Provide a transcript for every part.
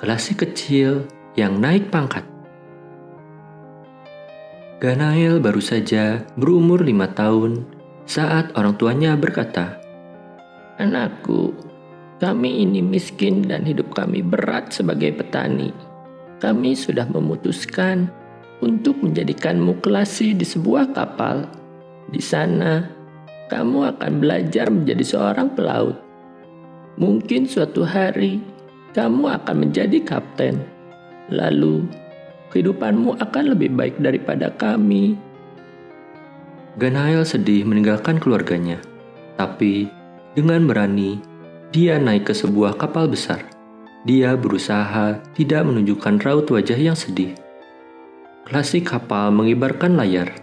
Kelasi kecil yang naik pangkat. Ganael baru saja berumur 5 tahun saat orang tuanya berkata, "Anakku, kami ini miskin dan hidup kami berat sebagai petani. Kami sudah memutuskan untuk menjadikanmu kelasi di sebuah kapal. Di sana, kamu akan belajar menjadi seorang pelaut. Mungkin suatu hari, kamu akan menjadi kapten. Lalu, kehidupanmu akan lebih baik daripada kami." Ganael sedih meninggalkan keluarganya, tapi dengan berani, dia naik ke sebuah kapal besar. Dia berusaha tidak menunjukkan raut wajah yang sedih. Kelasi kapal mengibarkan layar,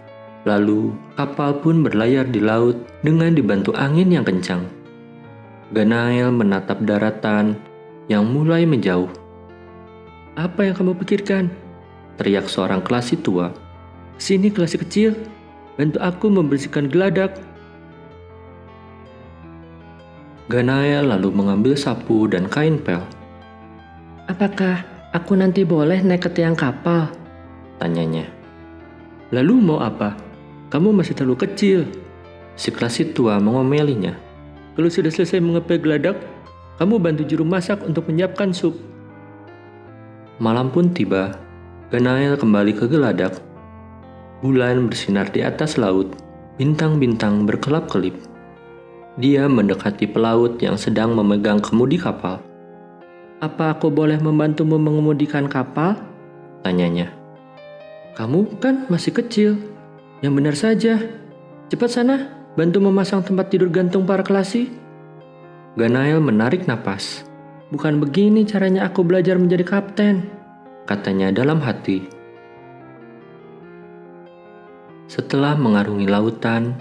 lalu kapal pun berlayar di laut dengan dibantu angin yang kencang. Ganael menatap daratan yang mulai menjauh. "Apa yang kamu pikirkan?" teriak seorang kelasi tua. "Sini kelasi kecil, bantu aku membersihkan geladak." Ganael lalu mengambil sapu dan kain pel. "Apakah aku nanti boleh naik ke tiang kapal?" tanyanya. "Lalu mau apa? Kamu masih terlalu kecil." Si kelasi tua mengomelinya. "Kalau sudah selesai mengepel geladak, kamu bantu juru masak untuk menyiapkan sup." Malam pun tiba. Ganael kembali ke geladak. Bulan bersinar di atas laut. Bintang-bintang berkelap-kelip. Dia mendekati pelaut yang sedang memegang kemudi kapal. "Apa aku boleh membantumu mengemudikan kapal?" tanyanya. "Kamu kan masih kecil. Yang benar saja. Cepat sana, bantu memasang tempat tidur gantung para kelasi." Ganael menarik napas. "Bukan begini caranya aku belajar menjadi kapten," katanya dalam hati. Setelah mengarungi lautan,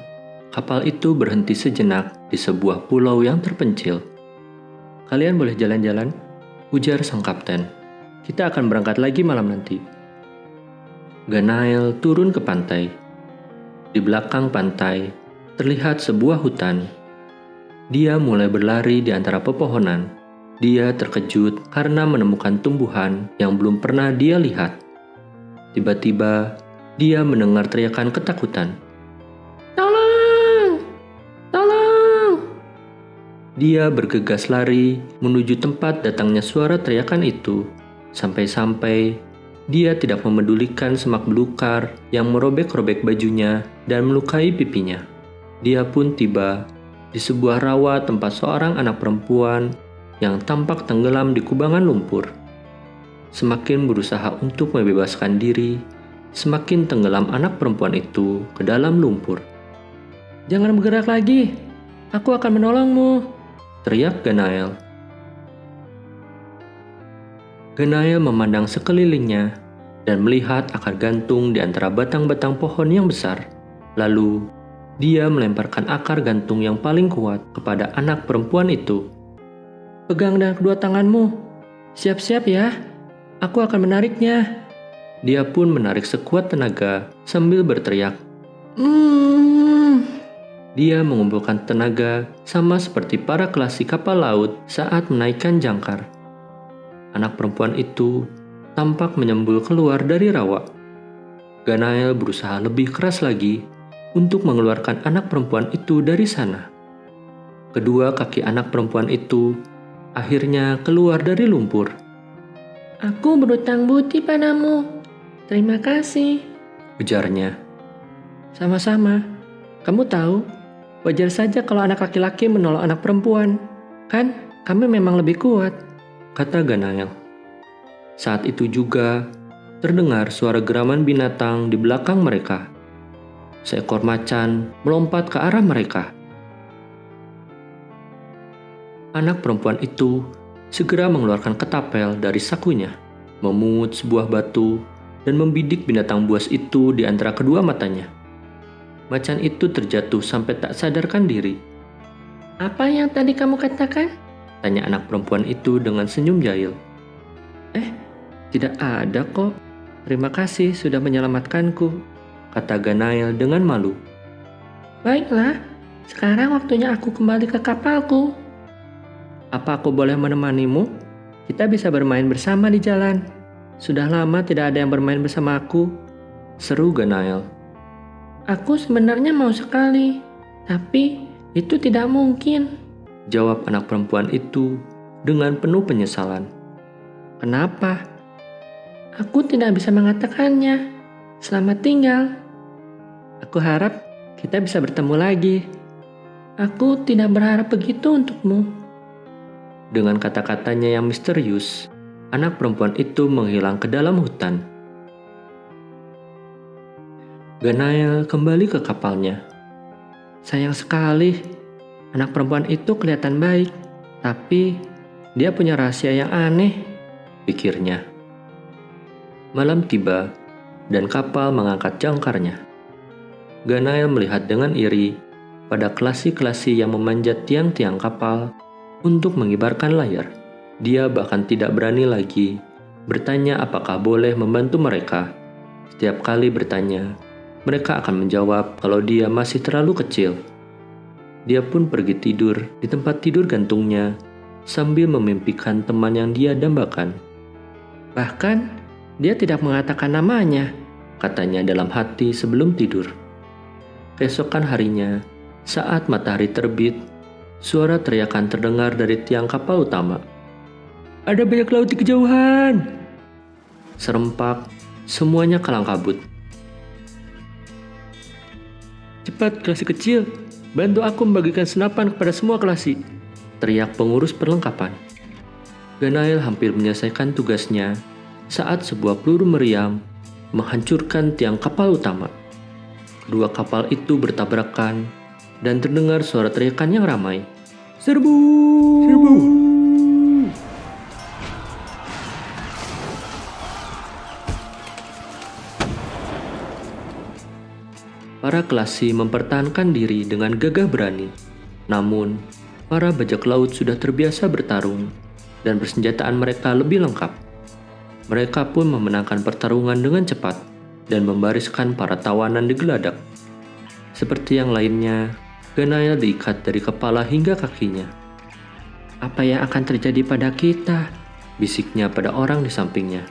kapal itu berhenti sejenak di sebuah pulau yang terpencil. "Kalian boleh jalan-jalan," ujar sang kapten. "Kita akan berangkat lagi malam nanti." Ganael turun ke pantai. Di belakang pantai, terlihat sebuah hutan. Dia mulai berlari di antara pepohonan. Dia terkejut karena menemukan tumbuhan yang belum pernah dia lihat. Tiba-tiba, dia mendengar teriakan ketakutan. "Tolong! Tolong!" Dia bergegas lari menuju tempat datangnya suara teriakan itu. Sampai-sampai, dia tidak memedulikan semak belukar yang merobek-robek bajunya dan melukai pipinya. Dia pun tiba di sebuah rawa tempat seorang anak perempuan yang tampak tenggelam di kubangan lumpur. Semakin berusaha untuk membebaskan diri, semakin tenggelam anak perempuan itu ke dalam lumpur. "Jangan bergerak lagi, aku akan menolongmu," teriak Ganael. Ganael memandang sekelilingnya dan melihat akar gantung di antara batang-batang pohon yang besar. Lalu, dia melemparkan akar gantung yang paling kuat kepada anak perempuan itu. "Pegang dengan kedua tanganmu. Siap-siap ya. Aku akan menariknya." Dia pun menarik sekuat tenaga sambil berteriak. Dia mengumpulkan tenaga sama seperti para kelasi kapal laut saat menaikkan jangkar. Anak perempuan itu tampak menyembul keluar dari rawa. Ganael berusaha lebih keras lagi untuk mengeluarkan anak perempuan itu dari sana. Kedua kaki anak perempuan itu akhirnya keluar dari lumpur. "Aku berutang budi padamu. Terima kasih," ujarnya. "Sama-sama. Kamu tahu, wajar saja kalau anak laki-laki menolong anak perempuan. Kan kami memang lebih kuat," kata Ganael. Saat itu juga terdengar suara geraman binatang di belakang mereka. Seekor macan melompat ke arah mereka. Anak perempuan itu segera mengeluarkan ketapel dari sakunya, memungut sebuah batu, dan membidik binatang buas itu di antara kedua matanya. Macan itu terjatuh sampai tak sadarkan diri. "Apa yang tadi kamu katakan?" tanya anak perempuan itu dengan senyum jahil. Tidak ada kok. Terima kasih sudah menyelamatkanku," kata Ganael dengan malu. "Baiklah, sekarang waktunya aku kembali ke kapalku." "Apa aku boleh menemanimu?" Kita bisa bermain bersama di jalan. Sudah lama tidak ada yang bermain bersama aku, seru Ganael. Aku sebenarnya mau sekali, tapi itu tidak mungkin, jawab anak perempuan itu dengan penuh penyesalan. Kenapa? Aku tidak bisa mengatakannya. Selamat tinggal. Aku harap kita bisa bertemu lagi. Aku tidak berharap begitu untukmu. Dengan kata-katanya yang misterius, anak perempuan itu menghilang ke dalam hutan. Ganael kembali ke kapalnya. Sayang sekali, anak perempuan itu kelihatan baik, tapi dia punya rahasia yang aneh, pikirnya. Malam tiba, dan kapal mengangkat jangkarnya. Ganael melihat dengan iri pada kelasi-kelasi yang memanjat tiang-tiang kapal untuk mengibarkan layar. Dia bahkan tidak berani lagi bertanya apakah boleh membantu mereka. Setiap kali bertanya, mereka akan menjawab kalau dia masih terlalu kecil. Dia pun pergi tidur di tempat tidur gantungnya sambil memimpikan teman yang dia dambakan. Bahkan, dia tidak mengatakan namanya, katanya dalam hati sebelum tidur. Keesokan harinya, saat matahari terbit, suara teriakan terdengar dari tiang kapal utama. Ada banyak laut di kejauhan! Serempak, semuanya kalang kabut. Cepat, kelasi kecil, bantu aku membagikan senapan kepada semua kelasi, teriak pengurus perlengkapan. Ganael hampir menyelesaikan tugasnya saat sebuah peluru meriam menghancurkan tiang kapal utama. Kedua kapal itu bertabrakan dan terdengar suara teriakan yang ramai. Serbu! Serbu! Para kelasi mempertahankan diri dengan gagah berani. Namun, para bajak laut sudah terbiasa bertarung dan persenjataan mereka lebih lengkap. Mereka pun memenangkan pertarungan dengan cepat dan membariskan para tawanan di geladak. Seperti yang lainnya, Ganael diikat dari kepala hingga kakinya. Apa yang akan terjadi pada kita? Bisiknya pada orang di sampingnya.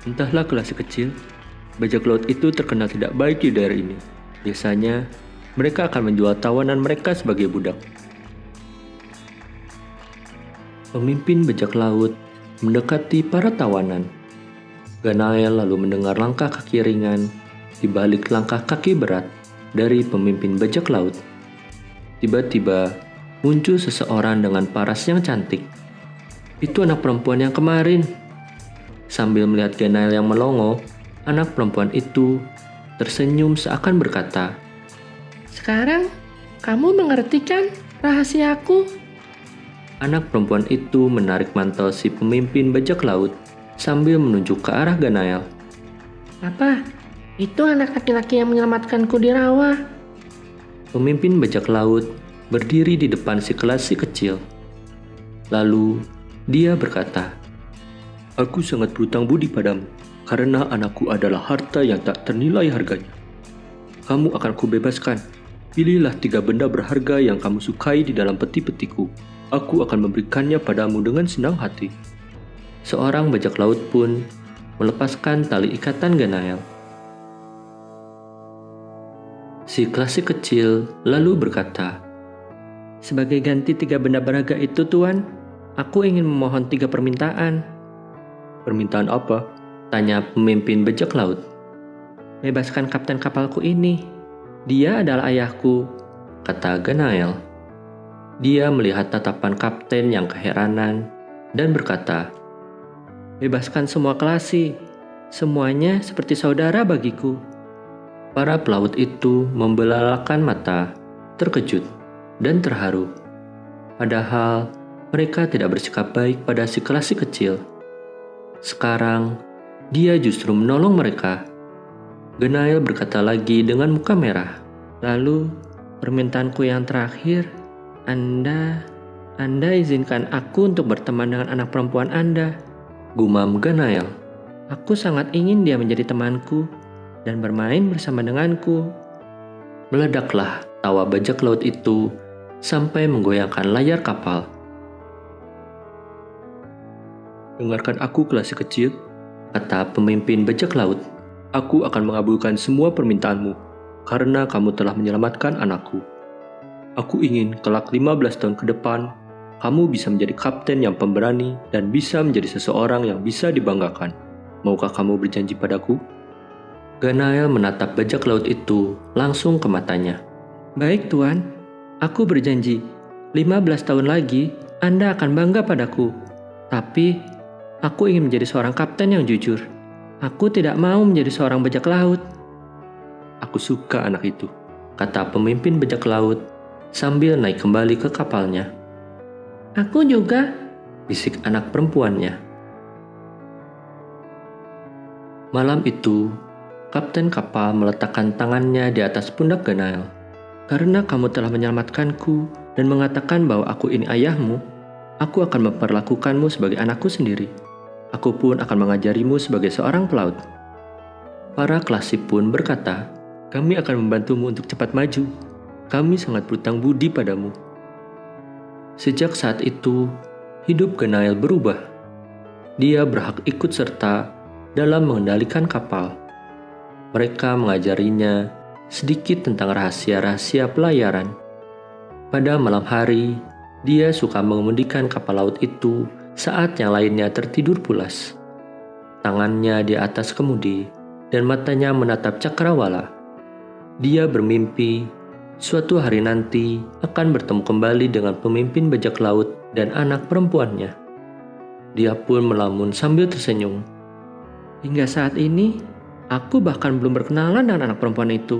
Entahlah kelasi kecil, bajak laut itu terkenal tidak baik di daerah ini. Biasanya, mereka akan menjual tawanan mereka sebagai budak. Pemimpin bajak laut mendekati para tawanan. Ganael lalu mendengar langkah kaki ringan di balik langkah kaki berat dari pemimpin bajak laut. Tiba-tiba muncul seseorang dengan paras yang cantik. Itu anak perempuan yang kemarin. Sambil melihat Ganael yang melongo, anak perempuan itu tersenyum seakan berkata, "Sekarang kamu mengerti kan rahasiaku?" Anak perempuan itu menarik mantel si pemimpin bajak laut sambil menunjuk ke arah Ganael. "Apa? Itu anak laki-laki yang menyelamatkanku di rawa." Pemimpin bajak laut berdiri di depan si kelasi kecil. Lalu dia berkata, "Aku sangat berhutang budi padamu, karena anakku adalah harta yang tak ternilai harganya. Kamu akan kubebaskan. Pilihlah 3 benda berharga yang kamu sukai di dalam peti-petiku. Aku akan memberikannya padamu dengan senang hati." Seorang bajak laut pun melepaskan tali ikatan Ganael. Si kelasi kecil lalu berkata, "Sebagai ganti 3 benda berharga itu, Tuan, aku ingin memohon 3 permintaan." "Permintaan apa?" tanya pemimpin bajak laut. "Bebaskan kapten kapalku ini. Dia adalah ayahku," kata Ganael. Dia melihat tatapan kapten yang keheranan dan berkata, "Bebaskan semua kelasi. Semuanya seperti saudara bagiku." Para pelaut itu membelalakan mata, terkejut dan terharu. Padahal mereka tidak bersikap baik pada si kelasi kecil. Sekarang, dia justru menolong mereka. Ganael berkata lagi dengan muka merah. "Lalu, permintaanku yang terakhir, Anda izinkan aku untuk berteman dengan anak perempuan Anda," gumam Ganael. "Aku sangat ingin dia menjadi temanku dan bermain bersama denganku." Meledaklah tawa bajak laut itu sampai menggoyangkan layar kapal. Dengarkan aku kelas kecil, kata pemimpin bajak laut. Aku akan mengabulkan semua permintaanmu, karena kamu telah menyelamatkan anakku. Aku ingin kelak 15 tahun ke depan, kamu bisa menjadi kapten yang pemberani dan bisa menjadi seseorang yang bisa dibanggakan. Maukah kamu berjanji padaku? Ganael menatap bajak laut itu langsung ke matanya. Baik tuan, aku berjanji. 15 tahun lagi, Anda akan bangga padaku. Tapi, aku ingin menjadi seorang kapten yang jujur. Aku tidak mau menjadi seorang bajak laut. Aku suka anak itu, kata pemimpin bajak laut sambil naik kembali ke kapalnya. Aku juga, bisik anak perempuannya. Malam itu, kapten kapal meletakkan tangannya di atas pundak Ganael. Karena kamu telah menyelamatkanku dan mengatakan bahwa aku ini ayahmu, aku akan memperlakukanmu sebagai anakku sendiri. Aku pun akan mengajarimu sebagai seorang pelaut. Para klasik pun berkata, kami akan membantumu untuk cepat maju. Kami sangat berhutang budi padamu. Sejak saat itu, hidup Ganael berubah. Dia berhak ikut serta dalam mengendalikan kapal. Mereka mengajarinya sedikit tentang rahasia-rahasia pelayaran. Pada malam hari, dia suka mengemudikan kapal laut itu saat yang lainnya tertidur pulas. Tangannya di atas kemudi dan matanya menatap cakrawala. Dia bermimpi suatu hari nanti akan bertemu kembali dengan pemimpin bajak laut dan anak perempuannya. Dia pun melamun sambil tersenyum. Hingga saat ini, aku bahkan belum berkenalan dengan anak perempuan itu.